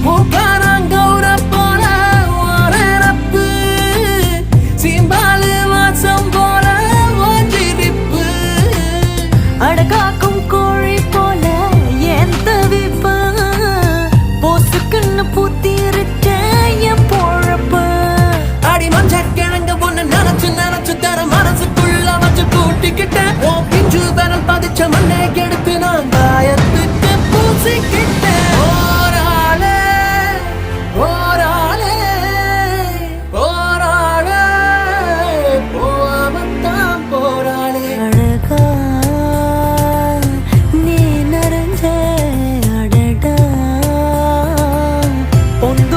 மூக்காரங்கௌர போல ஓரப்பு சீம்பாலு வாசம் போல ஓஞ்சிரிப்பு அடகாக்கும் கோழி போல என் தவிப்ப போசுக்குன்னு பூத்திருக்க என் பொழப்பு அடி மஞ்ச கிழங்கு ஒண்ணு நினைச்சு தர மனசுக்குள்ள வச்சு கூட்டிக்கிட்டேன் பிஞ்சு விரல் பதிச்ச மண்ணை கெடுத்து நான் காயத்துக்கு பூசிக்கிட்டேன் ஓராளே ஓராளே ஓராளே போவத்தான் போராளே அழகா நீ நிறைஞ்ச அடடா பொந்து